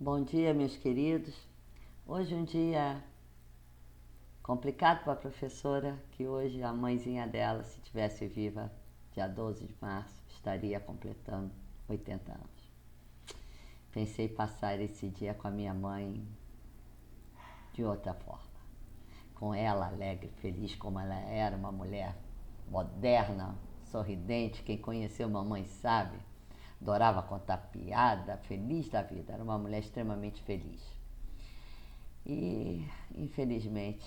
Bom dia, meus queridos. Hoje um dia complicado para a professora, que hoje a mãezinha dela, se tivesse viva, dia 12 de março, estaria completando 80 anos. Pensei passar esse dia com a minha mãe de outra forma. Com ela alegre, feliz como ela era, uma mulher moderna, sorridente. Quem conheceu mamãe sabe. Adorava contar piada, feliz da vida. Era uma mulher extremamente feliz. E, infelizmente,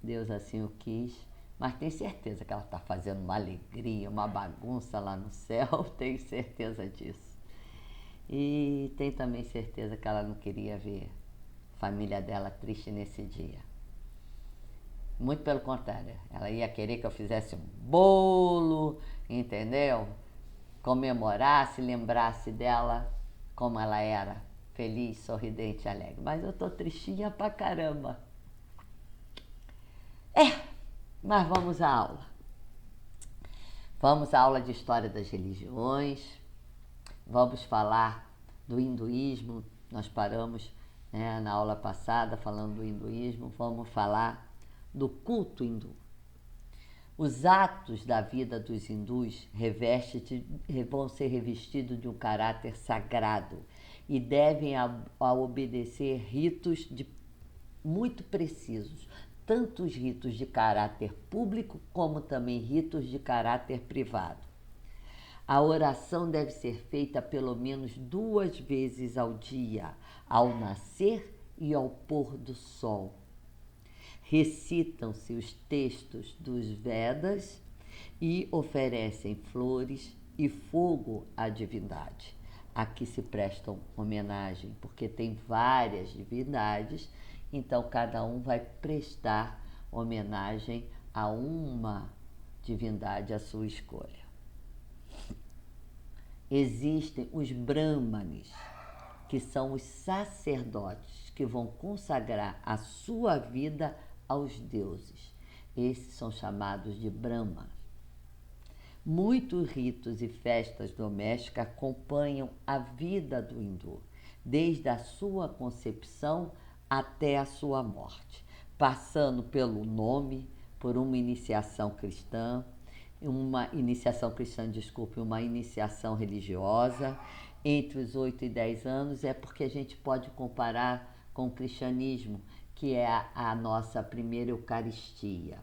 Deus assim o quis, mas tenho certeza que ela está fazendo uma alegria, uma bagunça lá no céu, tenho certeza disso. E tenho também certeza que ela não queria ver a família dela triste nesse dia. Muito pelo contrário, ela ia querer que eu fizesse um bolo, entendeu? Comemorasse, lembrasse dela como ela era, feliz, sorridente, alegre. Mas eu tô tristinha pra caramba. Mas vamos à aula. Vamos à aula de História das Religiões. Vamos falar do hinduísmo. Nós paramos, né, na aula passada falando do hinduísmo. Vamos falar do culto hindu. Os atos da vida dos hindus vão ser revestidos de um caráter sagrado e devem obedecer ritos muito precisos, tanto os ritos de caráter público como também ritos de caráter privado. A oração deve ser feita pelo menos 2 vezes ao dia, ao nascer e ao pôr do sol. Recitam-se os textos dos Vedas e oferecem flores e fogo à divindade. Aqui se prestam homenagem, porque tem várias divindades, então cada um vai prestar homenagem a uma divindade à sua escolha. Existem os brahmanes, que são os sacerdotes que vão consagrar a sua vida aos deuses. Esses são chamados de brahmanas. Muitos ritos e festas domésticas acompanham a vida do hindu, desde a sua concepção até a sua morte, passando pelo nome, por uma iniciação cristã, uma iniciação religiosa. Entre os 8 e 10 anos é porque a gente pode comparar com o cristianismo, que é a nossa primeira Eucaristia.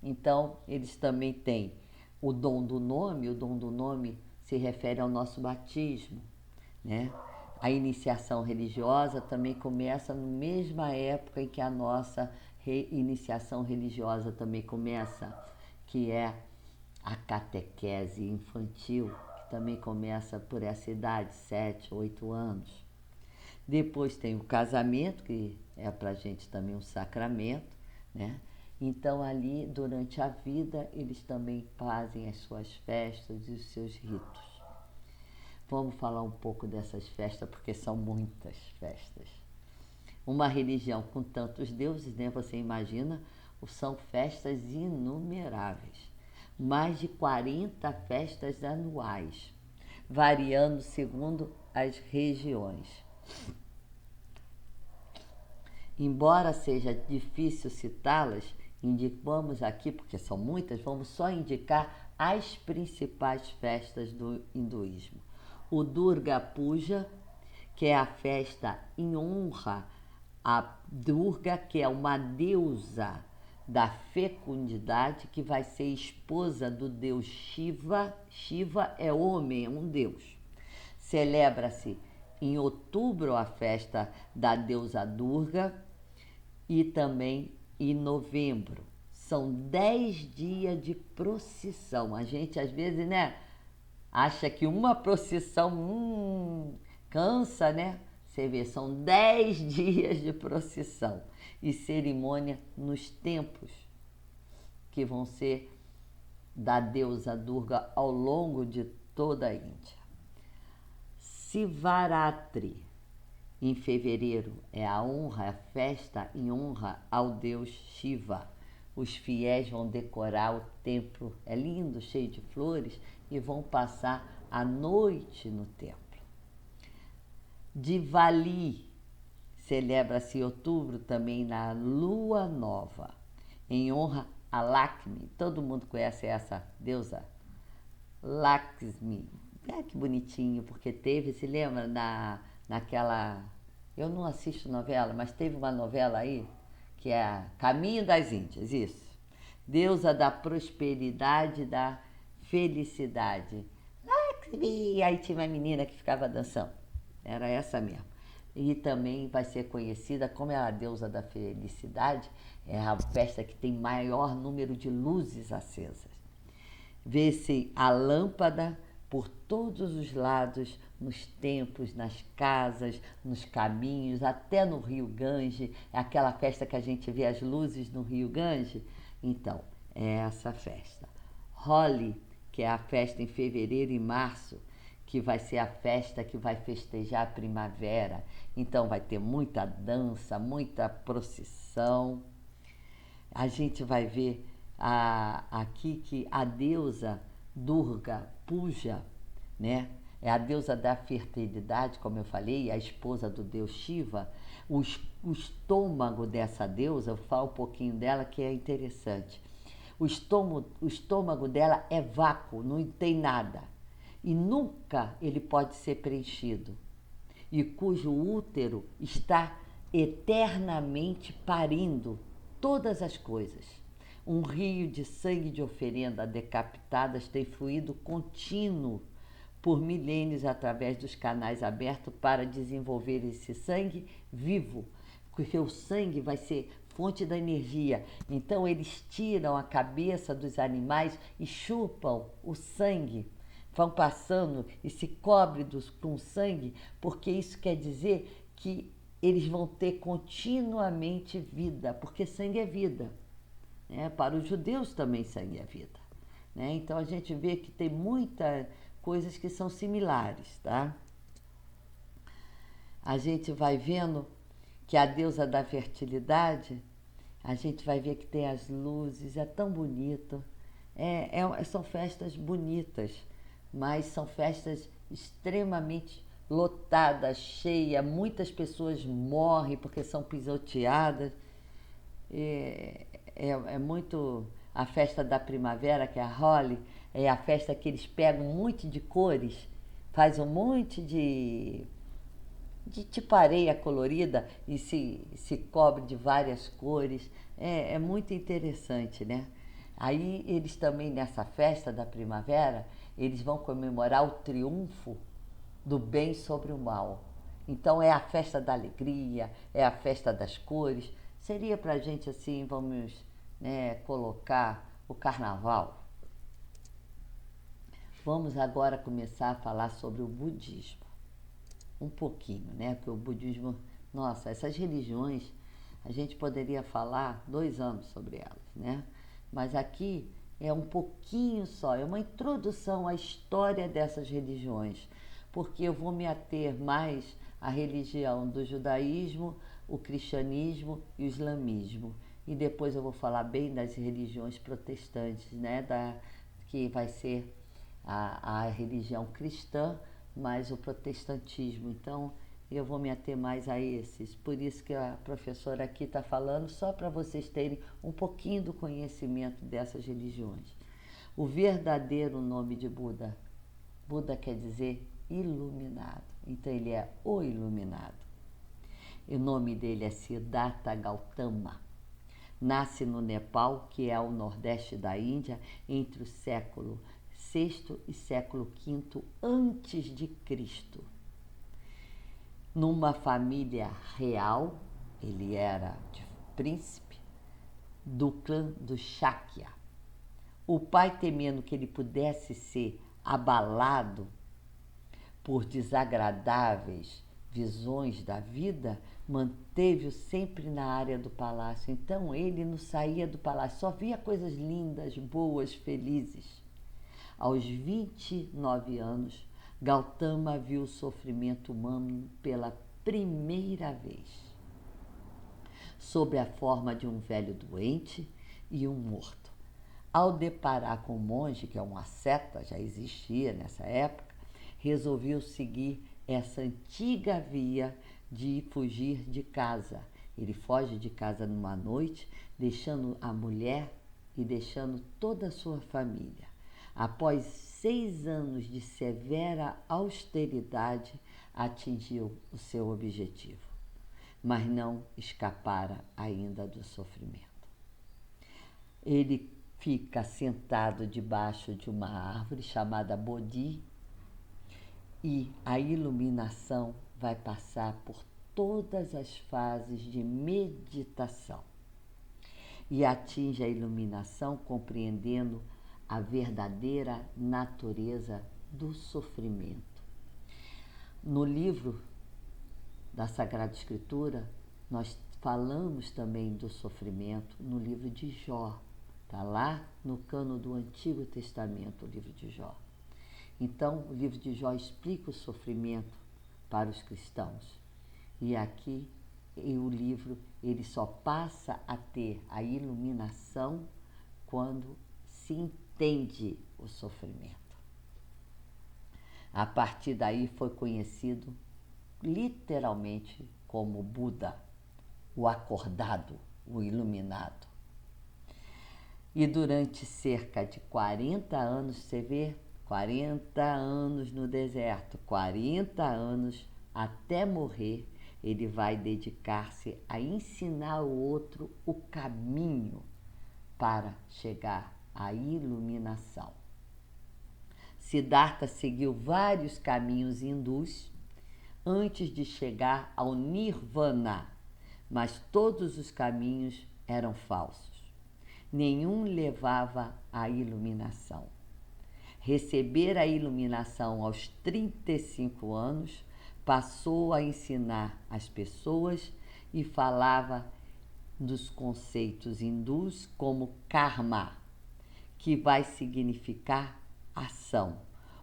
Então, eles também têm o dom do nome se refere ao nosso batismo, né? A iniciação religiosa também começa na mesma época em que a nossa iniciação religiosa também começa, que é a catequese infantil, que também começa por essa idade, 7, 8 anos. Depois tem o casamento, que é pra gente também um sacramento, né? Então ali, durante a vida, eles também fazem as suas festas e os seus ritos. Vamos falar um pouco dessas festas, porque são muitas festas. Uma religião com tantos deuses, né? Você imagina, são festas inumeráveis. Mais de 40 festas anuais, variando segundo as regiões. Embora seja difícil citá-las, indicamos aqui, porque são muitas, vamos só indicar as principais festas do hinduísmo. O Durga Puja, que é a festa em honra a Durga, que é uma deusa da fecundidade, que vai ser esposa do deus Shiva. Shiva é homem, é um deus. Celebra-se em outubro a festa da deusa Durga e também em novembro. São 10 dias de procissão. A gente às vezes, né, acha que uma procissão cansa, né? Você vê, são 10 dias de procissão e cerimônia nos templos que vão ser da deusa Durga ao longo de toda a Índia. Sivaratri, em fevereiro, é a festa em honra ao deus Shiva. Os fiéis vão decorar o templo, é lindo, cheio de flores, e vão passar a noite no templo. Diwali celebra-se em outubro também na lua nova, em honra a Lakshmi. Todo mundo conhece essa deusa Lakshmi. Que bonitinho, porque teve, se lembra, naquela... Eu não assisto novela, mas teve uma novela aí, que é Caminho das Índias, isso. Deusa da prosperidade, da felicidade. Lakshmi! Aí tinha uma menina que ficava dançando. Era essa mesmo. E também vai ser conhecida como a deusa da felicidade. É a festa que tem maior número de luzes acesas. Vê-se a lâmpada por todos os lados, nos templos, nas casas, nos caminhos, até no rio Gange. É aquela festa que a gente vê as luzes no rio Gange. Então, é essa festa. Holi, que é a festa em fevereiro e março, que vai ser a festa que vai festejar a primavera. Então, vai ter muita dança, muita procissão. A gente vai ver aqui que a deusa Durga Puja, né? É a deusa da fertilidade, como eu falei, a esposa do deus Shiva. O estômago dessa deusa, eu falo um pouquinho dela que é interessante. O estômago dela é vácuo, não tem nada. E nunca ele pode ser preenchido. E cujo útero está eternamente parindo todas as coisas. Um rio de sangue de oferenda decapitadas tem fluído contínuo por milênios através dos canais abertos para desenvolver esse sangue vivo, porque o sangue vai ser fonte da energia. Então eles tiram a cabeça dos animais e chupam o sangue, vão passando e se cobrem com sangue, porque isso quer dizer que eles vão ter continuamente vida, porque sangue é vida. Para os judeus também sangue é vida. Então a gente vê que tem muitas coisas que são similares, tá? A gente vai vendo que a deusa da fertilidade, a gente vai ver que tem as luzes, é tão bonito. São festas bonitas, mas são festas extremamente lotadas, cheias, muitas pessoas morrem porque são pisoteadas. É muito... A festa da primavera, que é a Holi, é a festa que eles pegam um monte de cores, faz um monte de tipo areia colorida e se cobre de várias cores. É muito interessante, né? Aí eles também, nessa festa da primavera, eles vão comemorar o triunfo do bem sobre o mal. Então é a festa da alegria, é a festa das cores. Seria pra gente assim, vamos, colocar o carnaval. Vamos agora começar a falar sobre o budismo. Um pouquinho, né? Porque o budismo, nossa, essas religiões, a gente poderia falar 2 anos sobre elas, né? Mas aqui é um pouquinho só, é uma introdução à história dessas religiões, porque eu vou me ater mais à religião do judaísmo, o cristianismo e o islamismo. E depois eu vou falar bem das religiões protestantes, né? Que vai ser a religião cristã, mais o protestantismo. Então, eu vou me ater mais a esses. Por isso que a professora aqui está falando, só para vocês terem um pouquinho do conhecimento dessas religiões. O verdadeiro nome de Buda, Buda quer dizer iluminado. Então, ele é o iluminado. O nome dele é Siddhartha Gautama. Nasce no Nepal, que é o nordeste da Índia, entre o século VI e século V antes de Cristo. Numa família real, ele era de príncipe do clã do Shakya. O pai, temendo que ele pudesse ser abalado por desagradáveis visões da vida, manteve-o sempre na área do palácio. Então ele não saía do palácio, só via coisas lindas, boas, felizes. Aos 29 anos, Gautama viu o sofrimento humano pela primeira vez, sob a forma de um velho doente e um morto. Ao deparar com um monge, que é uma seta, já existia nessa época, resolveu seguir essa antiga via de fugir de casa. Ele foge de casa numa noite, deixando a mulher e deixando toda a sua família. Após 6 anos de severa austeridade, atingiu o seu objetivo, mas não escapara ainda do sofrimento. Ele fica sentado debaixo de uma árvore chamada Bodhi e a iluminação vai passar por todas as fases de meditação e atinge a iluminação compreendendo a verdadeira natureza do sofrimento. No livro da Sagrada Escritura, nós falamos também do sofrimento no livro de Jó. Está lá no cano do Antigo Testamento, o livro de Jó. Então, o livro de Jó explica o sofrimento para os cristãos. E aqui, o livro, ele só passa a ter a iluminação quando se entende o sofrimento. A partir daí foi conhecido literalmente como Buda, o acordado, o iluminado. E durante cerca de 40 anos, você vê, 40 anos no deserto, 40 anos até morrer, ele vai dedicar-se a ensinar ao outro o caminho para chegar à iluminação. Siddhartha seguiu vários caminhos hindus antes de chegar ao Nirvana, mas todos os caminhos eram falsos. Nenhum levava à iluminação. Receber a iluminação aos 35 anos, passou a ensinar as pessoas e falava dos conceitos hindus como karma, que vai significar ação.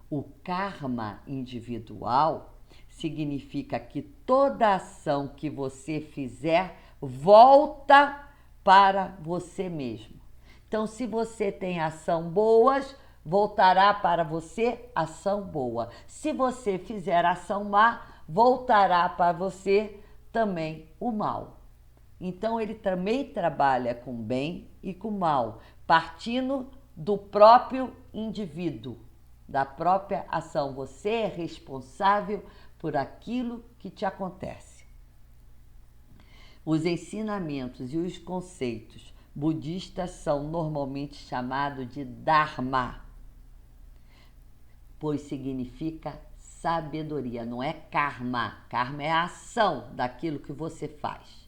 O karma individual significa que toda ação que você fizer volta para você mesmo. Então, se você tem ação boas, voltará para você ação boa. Se você fizer ação má, voltará para você também o mal. Então, ele também trabalha com bem e com mal, partindo do próprio indivíduo, da própria ação. Você é responsável por aquilo que te acontece. Os ensinamentos e os conceitos budistas são normalmente chamados de Dharma, pois significa sabedoria, não é karma. Karma é a ação daquilo que você faz.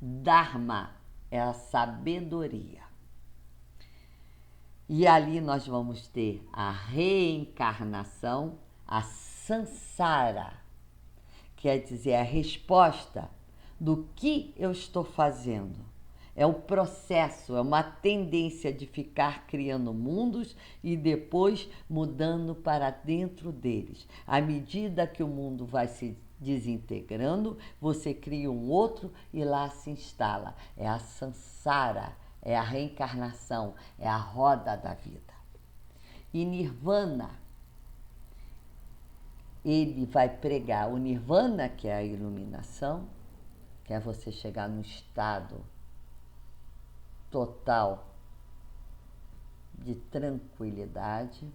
Dharma é a sabedoria. E ali nós vamos ter a reencarnação, a samsara, quer dizer, a resposta do que eu estou fazendo. É o processo, é uma tendência de ficar criando mundos e depois mudando para dentro deles. À medida que o mundo vai se desintegrando, você cria um outro e lá se instala. É a samsara, é a reencarnação, é a roda da vida. E Nirvana, ele vai pregar o Nirvana, que é a iluminação, que é você chegar num estado total de tranquilidade,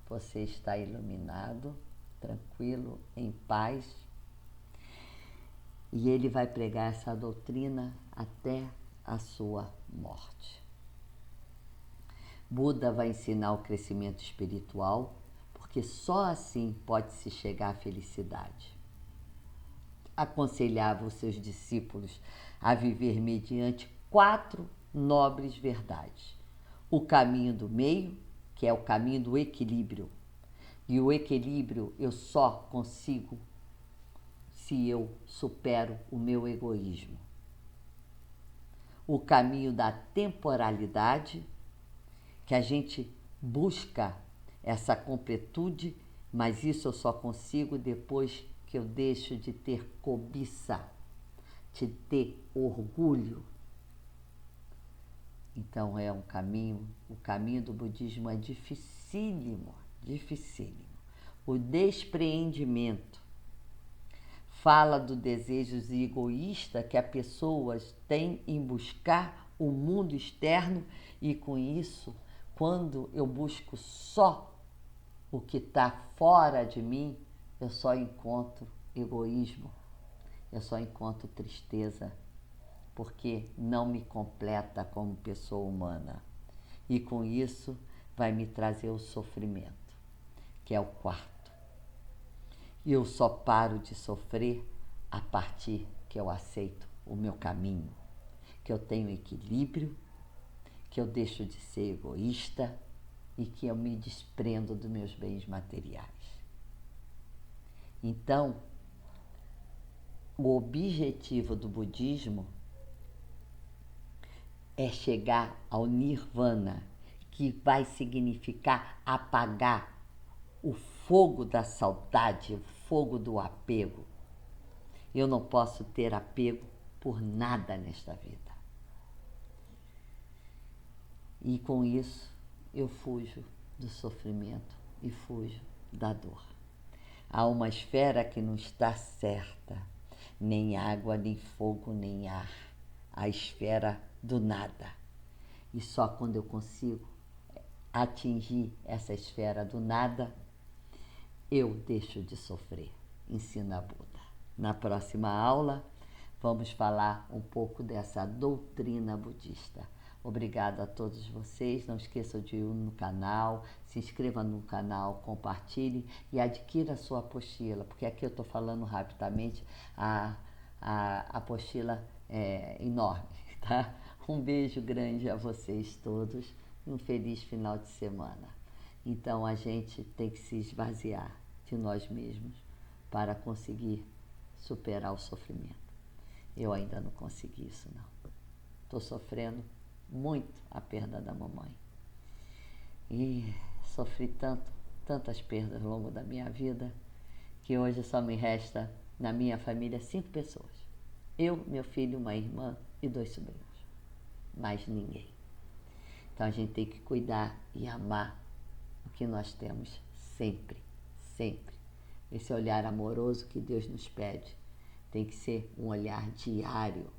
você está iluminado, tranquilo, em paz. E ele vai pregar essa doutrina até a sua morte. Buda vai ensinar o crescimento espiritual, porque só assim pode-se chegar à felicidade. Aconselhava os seus discípulos a viver mediante 4 nobres verdades. O caminho do meio, que é o caminho do equilíbrio. E o equilíbrio eu só consigo se eu supero o meu egoísmo. O caminho da temporalidade, que a gente busca essa completude, mas isso eu só consigo depois que eu deixo de ter cobiça, de ter orgulho. Então é um caminho, o caminho do budismo é dificílimo, dificílimo. O despreendimento, fala do desejo egoísta que as pessoas têm em buscar o mundo externo e com isso, quando eu busco só o que está fora de mim, eu só encontro egoísmo, eu só encontro tristeza, porque não me completa como pessoa humana. E com isso vai me trazer o sofrimento, que é o quarto. E eu só paro de sofrer a partir que eu aceito o meu caminho, que eu tenho equilíbrio, que eu deixo de ser egoísta e que eu me desprendo dos meus bens materiais. Então, o objetivo do budismo é chegar ao nirvana, que vai significar apagar o fogo da saudade, o fogo do apego. Eu não posso ter apego por nada nesta vida. E com isso eu fujo do sofrimento e fujo da dor. Há uma esfera que não está certa, nem água, nem fogo, nem ar. A esfera do nada. E só quando eu consigo atingir essa esfera do nada, eu deixo de sofrer, ensina Buda. Na próxima aula, vamos falar um pouco dessa doutrina budista. Obrigado a todos vocês. Não esqueçam de ir no canal, se inscreva no canal, compartilhe e adquira a sua apostila, porque aqui eu estou falando rapidamente, a apostila é enorme, tá? Um beijo grande a vocês todos e um feliz final de semana. Então a gente tem que se esvaziar de nós mesmos para conseguir superar o sofrimento. Eu ainda não consegui isso, não. Estou sofrendo muito a perda da mamãe. E sofri tantas perdas ao longo da minha vida, que hoje só me resta, na minha família, 5 pessoas. Eu, meu filho, uma irmã e 2 sobrinhos. Mais ninguém. Então a gente tem que cuidar e amar o que nós temos sempre, sempre. Esse olhar amoroso que Deus nos pede tem que ser um olhar diário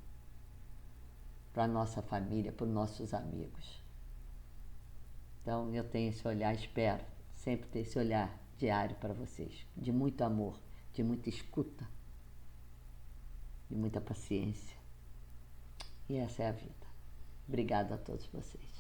para a nossa família, para os nossos amigos. Então eu tenho esse olhar, espero sempre ter esse olhar diário para vocês, de muito amor, de muita escuta, de muita paciência. E essa é a vida. Obrigada a todos vocês.